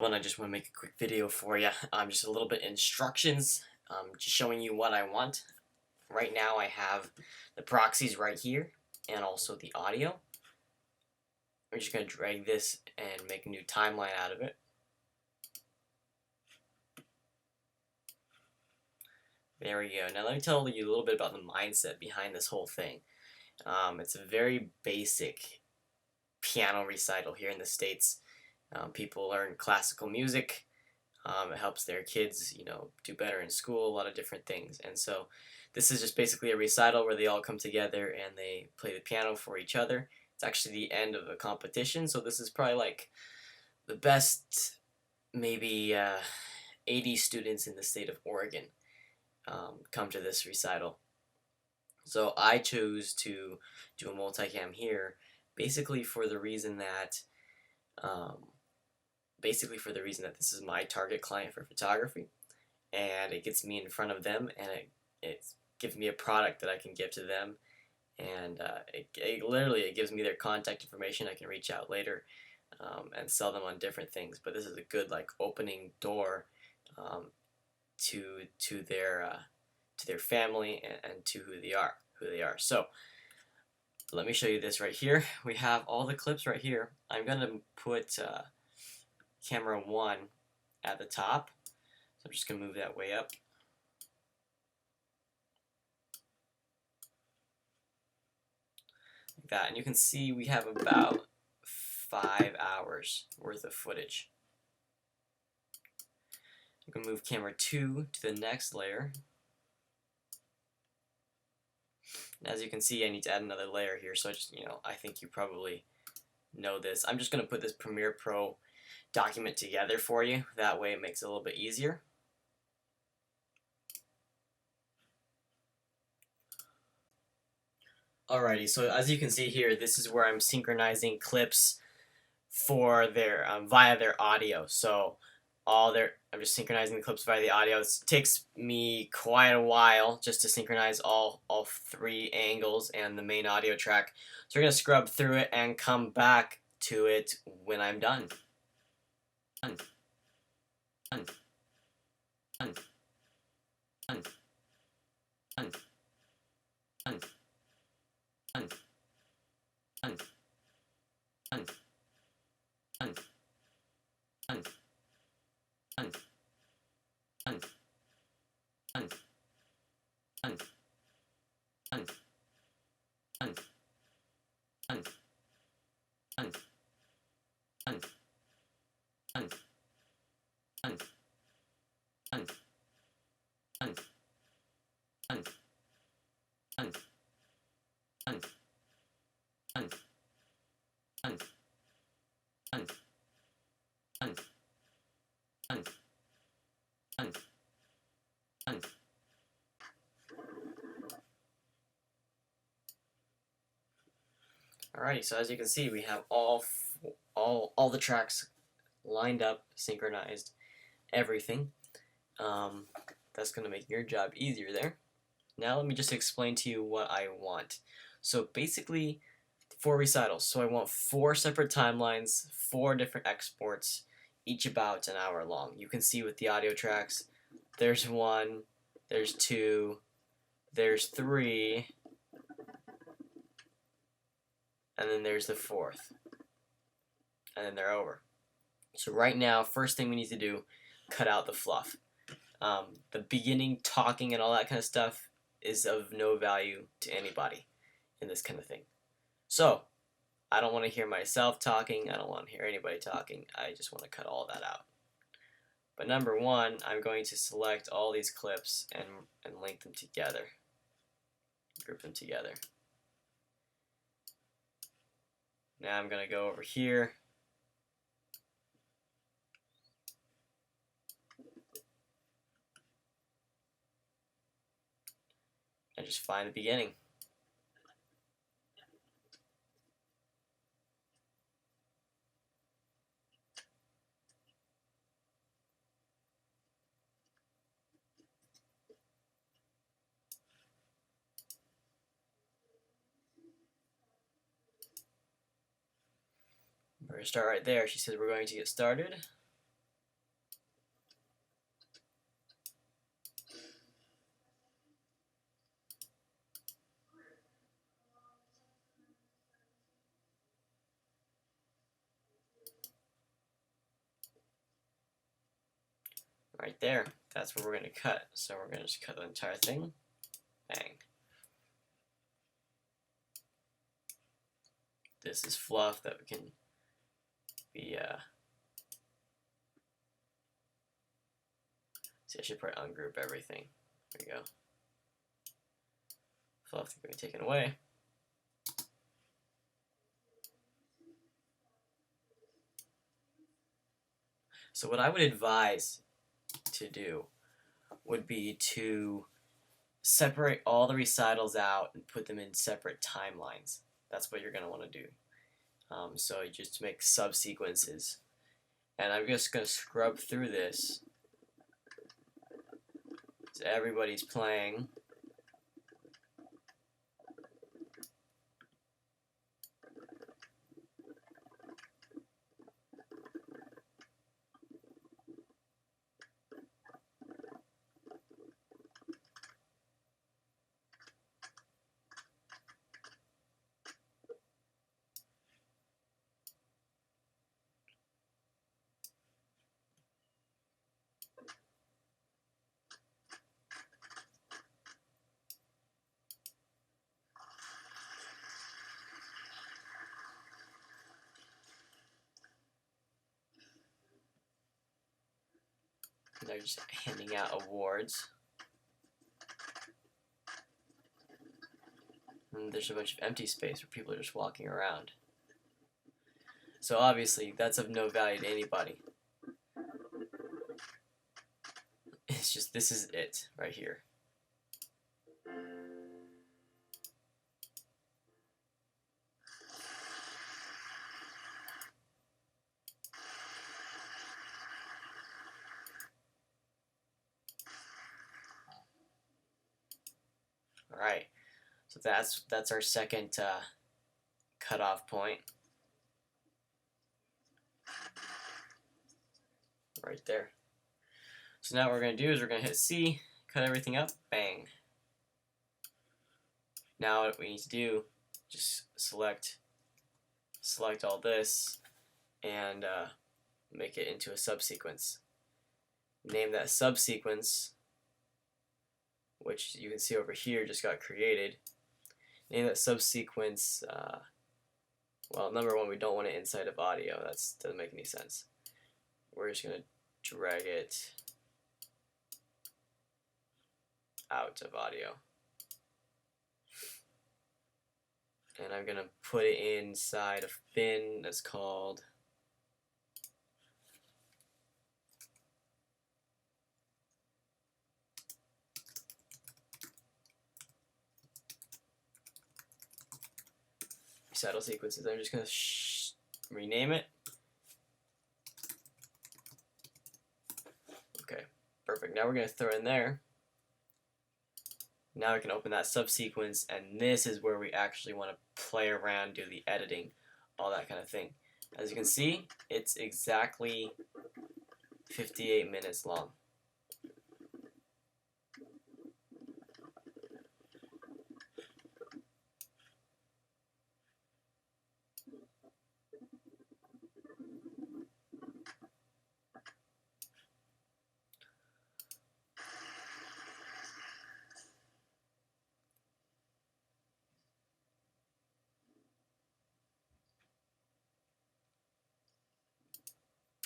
I just want to make a quick video for you. Just a little bit instructions, just showing you what I want. Right now I have the proxies right here and also the audio. We're just going to drag this and make a new timeline out of it. There we go. Now let me tell you a little bit about the mindset behind this whole thing. It's a very basic piano recital here in the States. People learn classical music. It helps their kids, do better in school, a lot of different things. And so this is just basically a recital where they all come together and they play the piano for each other. It's actually the end of a competition, so this is probably like the best, maybe 80 students in the state of Oregon come to this recital. So I chose to do a multicam here, basically for the reason that this is my target client for photography, and it gets me in front of them, and it gives me a product that I can give to them, and it gives me their contact information. I can reach out later and sell them on different things. But this is a good opening door to their family and to who they are. So let me show you this right here. We have all the clips right here. I'm gonna put camera 1 at the top. So I'm just going to move that way up. Like that. And you can see we have about 5 hours worth of footage. I'm going to move camera 2 to the next layer. And as you can see, I need to add another layer here. So I think you probably know this. I'm just going to put this Premiere Pro document together for you. That way it makes it a little bit easier. Alrighty, so as you can see here, this is where I'm synchronizing clips for their via their audio. So I'm just synchronizing the clips via the audio. This takes me quite a while just to synchronize all 3 angles and the main audio track. So we're gonna scrub through it and come back to it when I'm done. Alrighty, so as you can see, we have all the tracks lined up, synchronized, everything. That's going to make your job easier there. Now let me just explain to you what I want. So basically, 4 recitals. So I want 4 separate timelines, 4 different exports, each about an hour long. You can see with the audio tracks, there's 1, there's 2, there's 3, and then there's the 4th. And then they're over. So right now, first thing we need to do, cut out the fluff. The beginning talking and all that kind of stuff is of no value to anybody in this kind of thing. So I don't want to hear myself talking. I don't want to hear anybody talking. I just want to cut all that out. But number 1, I'm going to select all these clips and link them together. Group them together. Now I'm going to go over here. And just find the beginning. We're going to start right there. She says we're going to get started. Right there. That's where we're going to cut. So we're going to just cut the entire thing. Bang. This is fluff that can be, see, I should probably ungroup everything. There we go. Fluff can be taken away. So what I would advise to do would be to separate all the recitals out and put them in separate timelines. That's what you're going to want to do. So you just make subsequences. And I'm just going to scrub through this. So everybody's playing. And they're just handing out awards. And there's a bunch of empty space where people are just walking around. So obviously that's of no value to anybody. It's just, this is it right here. Alright, so that's our second cutoff point. Right there. So now what we're going to do is we're going to hit C, cut everything up, bang. Now what we need to do, just select all this and make it into a subsequence. Name that subsequence, which you can see over here just got created. Name that subsequence, well, number one, we don't want it inside of audio. That doesn't make any sense. We're just going to drag it out of audio. And I'm going to put it inside a bin that's called recital sequences. I'm just going to rename it. Okay, perfect. Now we're going to throw in there. Now we can open that subsequence, and this is where we actually want to play around, do the editing, all that kind of thing. As you can see, it's exactly 58 minutes long.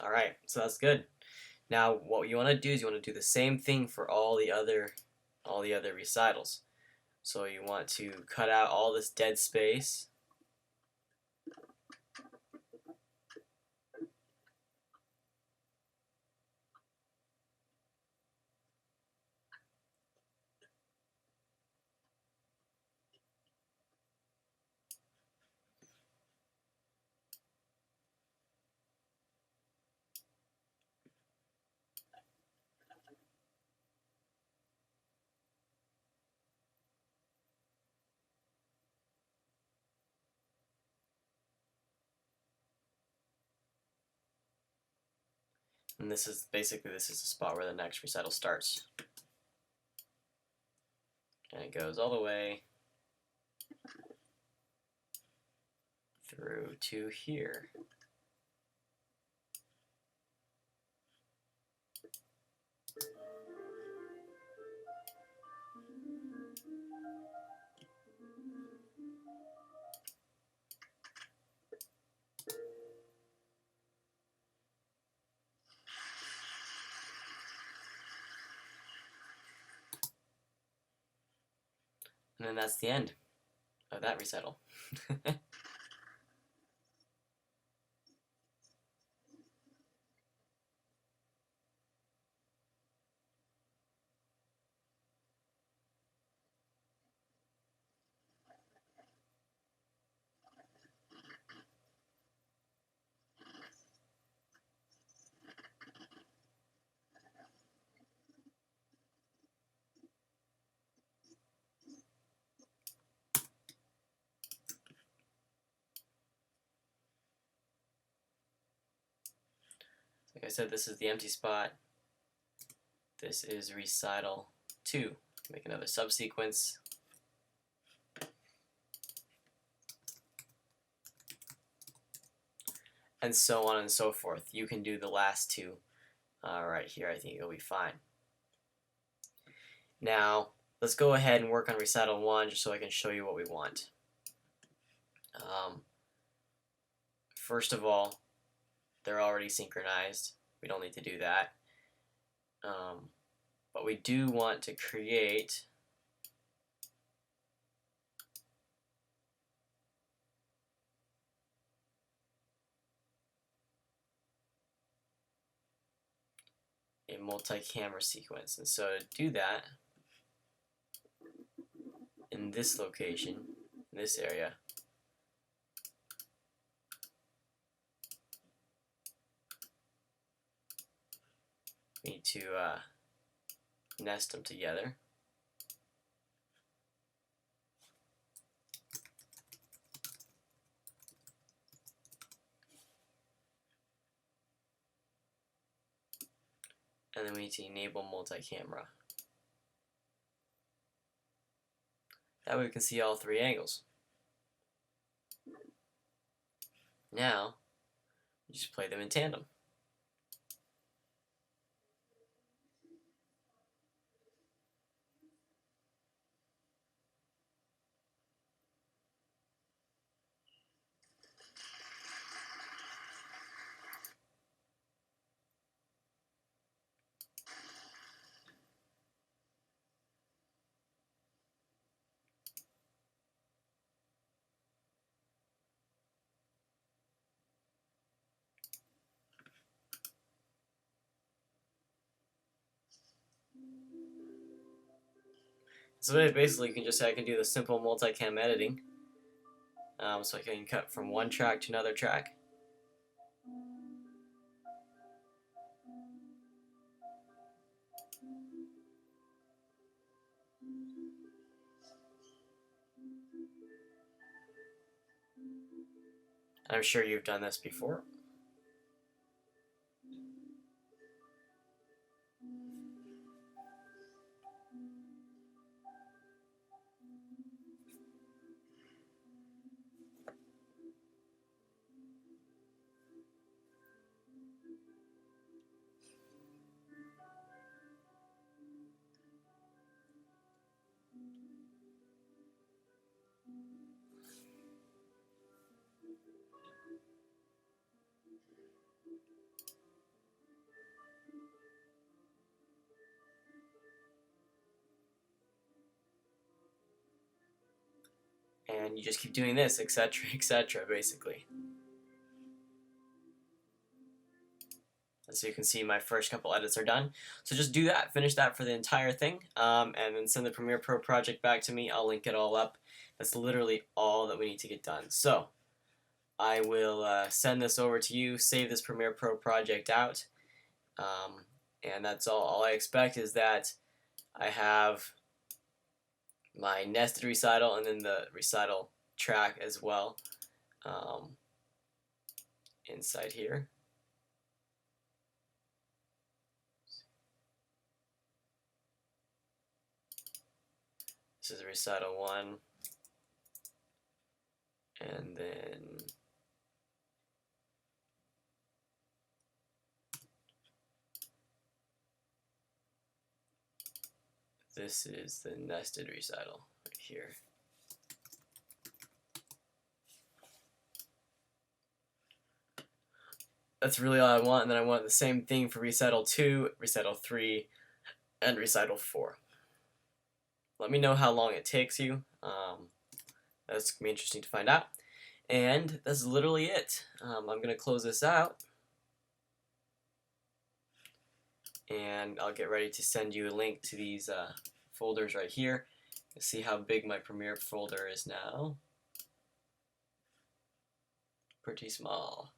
Alright, so that's good. Now what you want to do is you want to do the same thing for all the other recitals. So you want to cut out all this dead space. And this is basically, this is the spot where the next recital starts. And it goes all the way through to here. And then that's the end of that recital. Like I said, this is the empty spot. This is recital 2. Make another subsequence. And so on and so forth. You can do the last two right here. I think it'll be fine. Now, let's go ahead and work on recital 1 just so I can show you what we want. First of all, they're already synchronized. We don't need to do that. But we do want to create a multi-camera sequence. And so to do that, in this location, in this area, we need to nest them together. And then we need to enable multi-camera. That way we can see all 3 angles. Now, we just play them in tandem. So basically, you can just I can do the simple multicam editing. So I can cut from one track to another track. I'm sure you've done this before. And you just keep doing this, etc., etc., basically. So you can see my first couple edits are done. So just do that, finish that for the entire thing, and then send the Premiere Pro project back to me. I'll link it all up. That's literally all that we need to get done. So I will send this over to you, save this Premiere Pro project out, and that's all. All I expect is that I have my nested recital and then the recital track as well inside here. This is recital 1, and then this is the nested recital right here. That's really all I want, and then I want the same thing for recital 2, recital 3, and recital 4. Let me know how long it takes you. That's going to be interesting to find out. And that's literally it. I'm going to close this out. And I'll get ready to send you a link to these folders right here. You'll see how big my Premiere folder is now. Pretty small.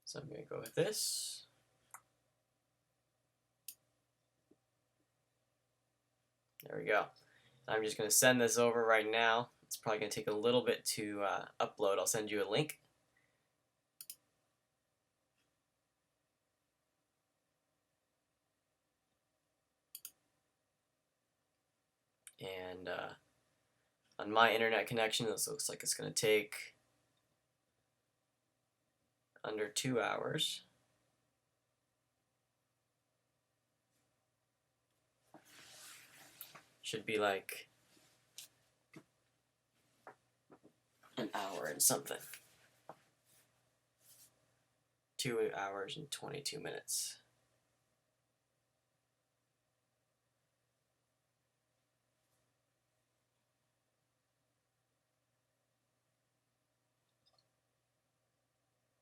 So I'm going to go with this. There we go. I'm just going to send this over right now. It's probably going to take a little bit to upload. I'll send you a link. And on my internet connection, this looks like it's going to take under 2 hours. Should be like an hour and something. 2 hours and 22 minutes.